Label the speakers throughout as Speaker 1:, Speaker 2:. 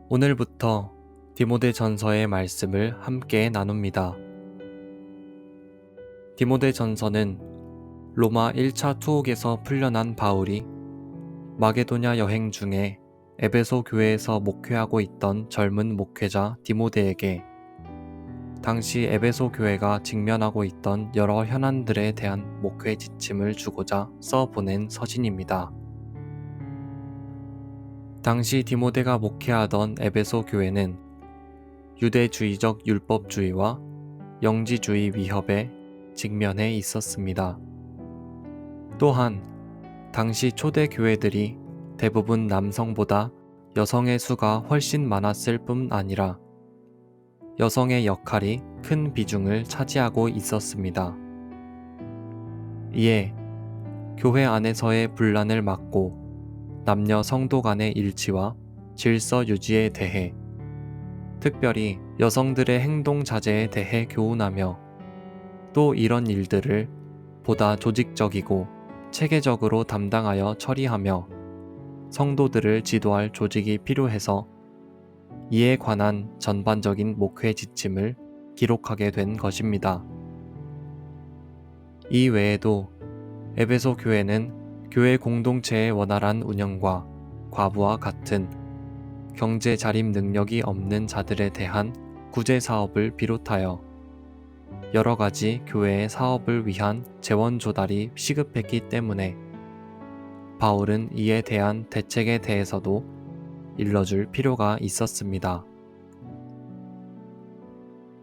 Speaker 1: 오늘부터 디모데전서의 말씀을 함께 나눕니다. 디모데전서는 로마 1차 투옥에서 풀려난 바울이 마게도냐 여행 중에 에베소 교회에서 목회하고 있던 젊은 목회자 디모데에게 당시 에베소 교회가 직면하고 있던 여러 현안들에 대한 목회 지침을 주고자 써보낸 서신입니다. 당시 디모데가 목회하던 에베소 교회는 유대주의적 율법주의와 영지주의 위협에 직면해 있었습니다. 또한 당시 초대 교회들이 대부분 남성보다 여성의 수가 훨씬 많았을 뿐 아니라 여성의 역할이 큰 비중을 차지하고 있었습니다. 이에 교회 안에서의 분란을 막고 남녀 성도 간의 일치와 질서 유지에 대해 특별히 여성들의 행동 자제에 대해 교훈하며 또 이런 일들을 보다 조직적이고 체계적으로 담당하여 처리하며 성도들을 지도할 조직이 필요해서 이에 관한 전반적인 목회 지침을 기록하게 된 것입니다. 이 외에도 에베소 교회는 교회 공동체의 원활한 운영과 과부와 같은 경제 자립 능력이 없는 자들에 대한 구제 사업을 비롯하여 여러 가지 교회의 사업을 위한 재원 조달이 시급했기 때문에 바울은 이에 대한 대책에 대해서도 일러줄 필요가 있었습니다.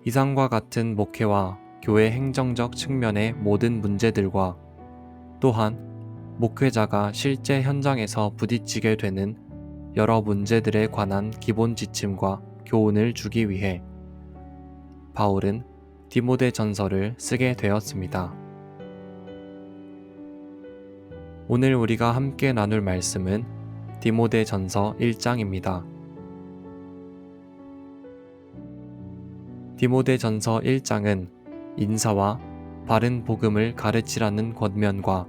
Speaker 1: 이상과 같은 목회와 교회 행정적 측면의 모든 문제들과 또한 목회자가 실제 현장에서 부딪히게 되는 여러 문제들에 관한 기본 지침과 교훈을 주기 위해 바울은 디모데전서를 쓰게 되었습니다. 오늘 우리가 함께 나눌 말씀은 디모데전서 1장입니다. 디모데전서 1장은 인사와 바른 복음을 가르치라는 권면과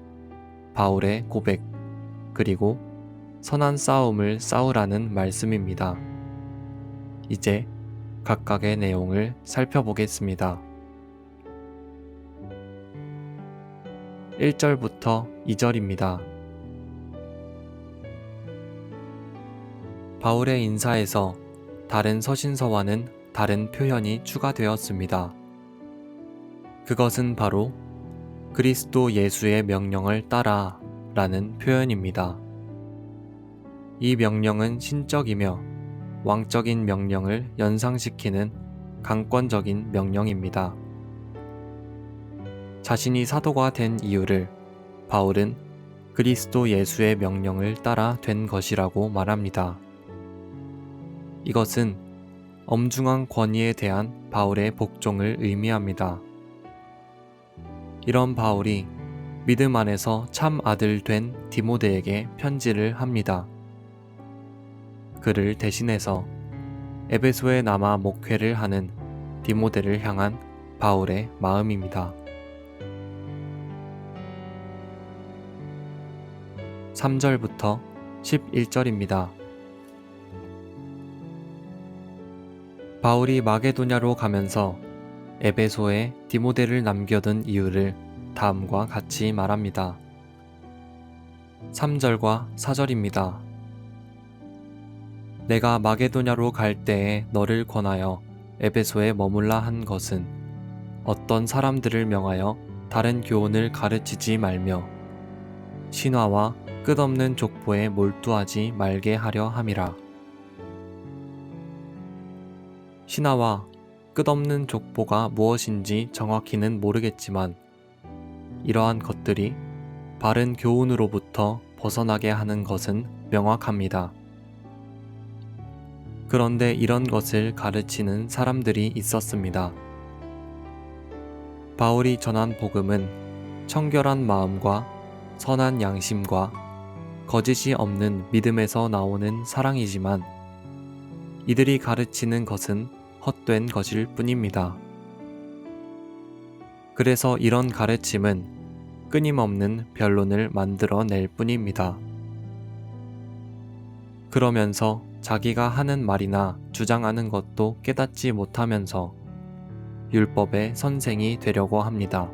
Speaker 1: 바울의 고백, 그리고 선한 싸움을 싸우라는 말씀입니다. 이제 각각의 내용을 살펴보겠습니다. 1절부터 2절입니다. 바울의 인사에서 다른 서신서와는 다른 표현이 추가되었습니다. 그것은 바로 그리스도 예수의 명령을 따라 라는 표현입니다. 이 명령은 신적이며 왕적인 명령을 연상시키는 강권적인 명령입니다. 자신이 사도가 된 이유를 바울은 그리스도 예수의 명령을 따라 된 것이라고 말합니다. 이것은 엄중한 권위에 대한 바울의 복종을 의미합니다. 이런 바울이 믿음 안에서 참 아들 된 디모데에게 편지를 합니다. 그를 대신해서 에베소에 남아 목회를 하는 디모데를 향한 바울의 마음입니다. 3절부터 11절입니다. 바울이 마게도냐로 가면서 에베소에 디모데를 남겨둔 이유를 다음과 같이 말합니다. 3절과 4절입니다. 내가 마게도냐로 갈 때에 너를 권하여 에베소에 머물라 한 것은 어떤 사람들을 명하여 다른 교훈을 가르치지 말며 신화와 끝없는 족보에 몰두하지 말게 하려 함이라. 신화와 끝없는 족보가 무엇인지 정확히는 모르겠지만 이러한 것들이 바른 교훈으로부터 벗어나게 하는 것은 명확합니다. 그런데 이런 것을 가르치는 사람들이 있었습니다. 바울이 전한 복음은 청결한 마음과 선한 양심과 거짓이 없는 믿음에서 나오는 사랑이지만 이들이 가르치는 것은 헛된 것일 뿐입니다. 그래서 이런 가르침은 끊임없는 변론을 만들어낼 뿐입니다. 그러면서 자기가 하는 말이나 주장하는 것도 깨닫지 못하면서 율법의 선생이 되려고 합니다.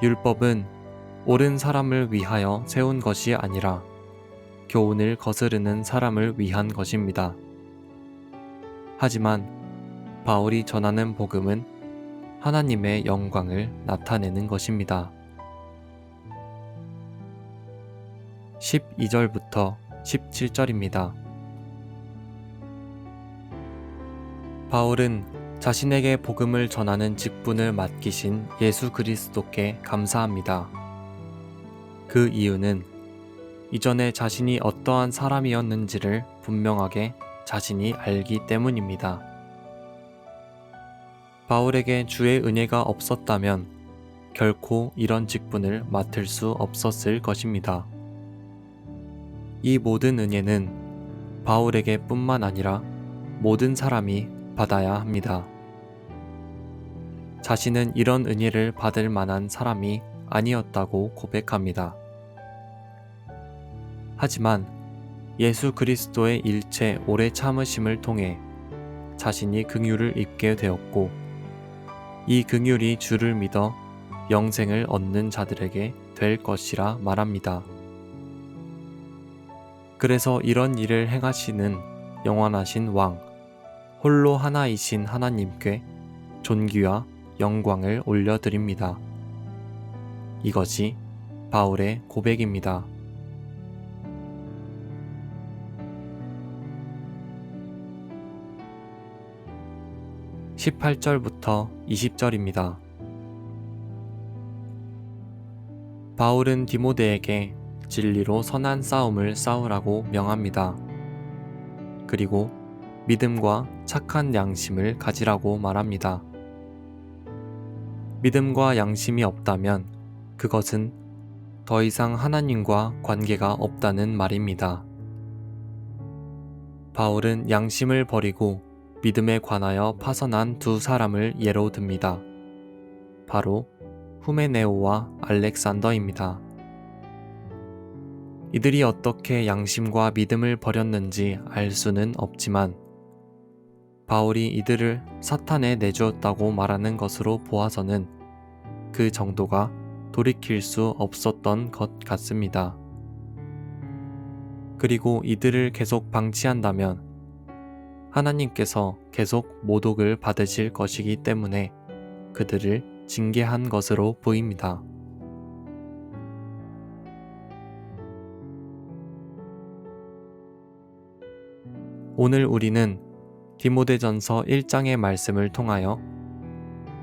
Speaker 1: 율법은 옳은 사람을 위하여 세운 것이 아니라 교훈을 거스르는 사람을 위한 것입니다. 하지만 바울이 전하는 복음은 하나님의 영광을 나타내는 것입니다. 12절부터 17절입니다. 바울은 자신에게 복음을 전하는 직분을 맡기신 예수 그리스도께 감사합니다. 그 이유는 이전에 자신이 어떠한 사람이었는지를 분명하게 자신이 알기 때문입니다. 바울에게 주의 은혜가 없었다면 결코 이런 직분을 맡을 수 없었을 것입니다. 이 모든 은혜는 바울에게 뿐만 아니라 모든 사람이 받아야 합니다. 자신은 이런 은혜를 받을 만한 사람이 아니었다고 고백합니다. 하지만 예수 그리스도의 일체 오래 참으심을 통해 자신이 긍휼을 입게 되었고 이 긍휼이 주를 믿어 영생을 얻는 자들에게 될 것이라 말합니다. 그래서 이런 일을 행하시는 영원하신 왕, 홀로 하나이신 하나님께 존귀와 영광을 올려드립니다. 이것이 바울의 고백입니다. (18절부터 20절입니다) 바울은 디모데에게 진리로 선한 싸움을 싸우라고 명합니다. 그리고 믿음과 착한 양심을 가지라고 말합니다. 믿음과 양심이 없다면 그것은 더 이상 하나님과 관계가 없다는 말입니다. 바울은 양심을 버리고 믿음에 관하여 파선한 두 사람을 예로 듭니다. 바로 후메네오와 알렉산더입니다. 이들이 어떻게 양심과 믿음을 버렸는지 알 수는 없지만 바울이 이들을 사탄에 내주었다고 말하는 것으로 보아서는 그 정도가 돌이킬 수 없었던 것 같습니다. 그리고 이들을 계속 방치한다면 하나님께서 계속 모독을 받으실 것이기 때문에 그들을 징계한 것으로 보입니다. 오늘 우리는 디모데전서 1장의 말씀을 통하여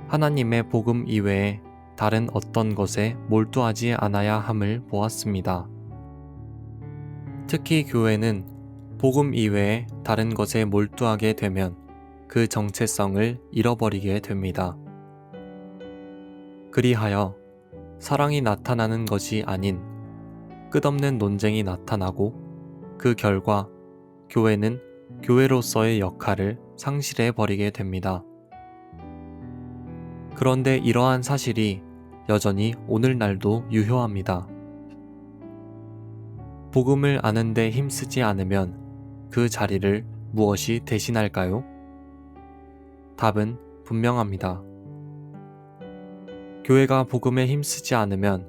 Speaker 1: 하나님의 복음 이외에 다른 어떤 것에 몰두하지 않아야 함을 보았습니다. 특히 교회는 복음 이외에 다른 것에 몰두하게 되면 그 정체성을 잃어버리게 됩니다. 그리하여 사랑이 나타나는 것이 아닌 끝없는 논쟁이 나타나고 그 결과 교회는 교회로서의 역할을 상실해 버리게 됩니다. 그런데 이러한 사실이 여전히 오늘날도 유효합니다. 복음을 아는데 힘쓰지 않으면 그 자리를 무엇이 대신할까요? 답은 분명합니다. 교회가 복음에 힘쓰지 않으면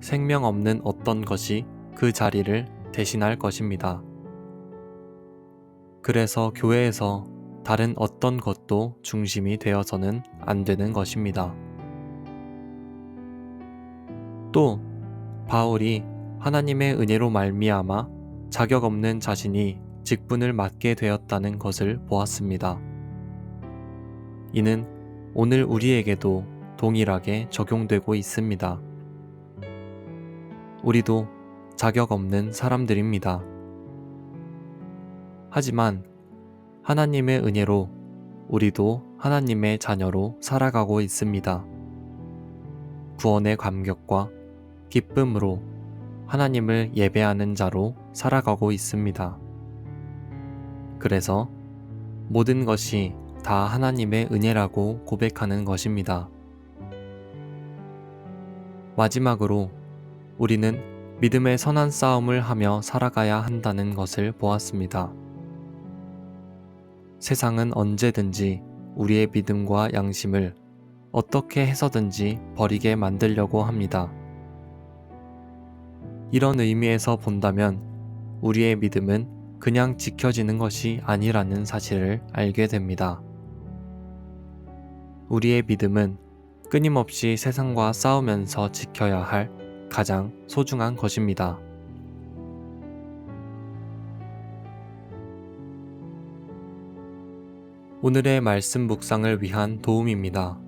Speaker 1: 생명 없는 어떤 것이 그 자리를 대신할 것입니다. 그래서 교회에서 다른 어떤 것도 중심이 되어서는 안 되는 것입니다. 또 바울이 하나님의 은혜로 말미암아 자격 없는 자신이 직분을 맡게 되었다는 것을 보았습니다. 이는 오늘 우리에게도 동일하게 적용되고 있습니다. 우리도 자격 없는 사람들입니다. 하지만 하나님의 은혜로 우리도 하나님의 자녀로 살아가고 있습니다. 구원의 감격과 기쁨으로 하나님을 예배하는 자로 살아가고 있습니다. 그래서 모든 것이 다 하나님의 은혜라고 고백하는 것입니다. 마지막으로 우리는 믿음의 선한 싸움을 하며 살아가야 한다는 것을 보았습니다. 세상은 언제든지 우리의 믿음과 양심을 어떻게 해서든지 버리게 만들려고 합니다. 이런 의미에서 본다면 우리의 믿음은 그냥 지켜지는 것이 아니라는 사실을 알게 됩니다. 우리의 믿음은 끊임없이 세상과 싸우면서 지켜야 할 가장 소중한 것입니다. 오늘의 말씀 묵상을 위한 도움입니다.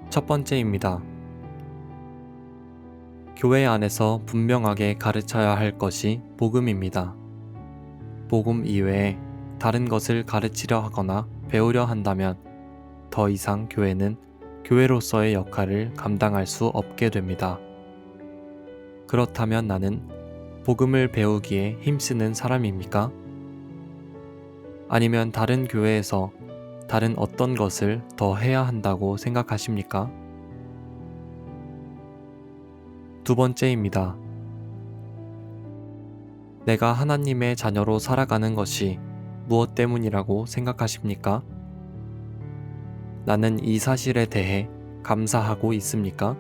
Speaker 1: 첫 번째입니다. 교회 안에서 분명하게 가르쳐야 할 것이 복음입니다. 복음 이외에 다른 것을 가르치려 하거나 배우려 한다면 더 이상 교회는 교회로서의 역할을 감당할 수 없게 됩니다. 그렇다면 나는 복음을 배우기에 힘쓰는 사람입니까? 아니면 다른 교회에서 다른 어떤 것을 더 해야 한다고 생각하십니까? 두 번째입니다. 내가 하나님의 자녀로 살아가는 것이 무엇 때문이라고 생각하십니까? 나는 이 사실에 대해 감사하고 있습니까?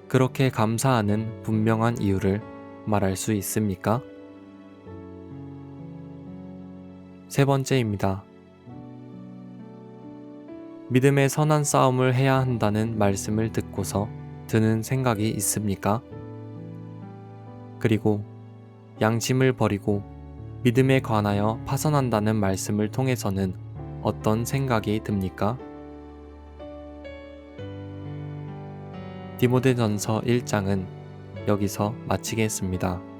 Speaker 1: 그렇게 감사하는 분명한 이유를 말할 수 있습니까? 세 번째입니다. 믿음의 선한 싸움을 해야 한다는 말씀을 듣고서 드는 생각이 있습니까? 그리고 양심을 버리고 믿음에 관하여 파선한다는 말씀을 통해서는 어떤 생각이 듭니까? 디모데전서 1장은 여기서 마치겠습니다.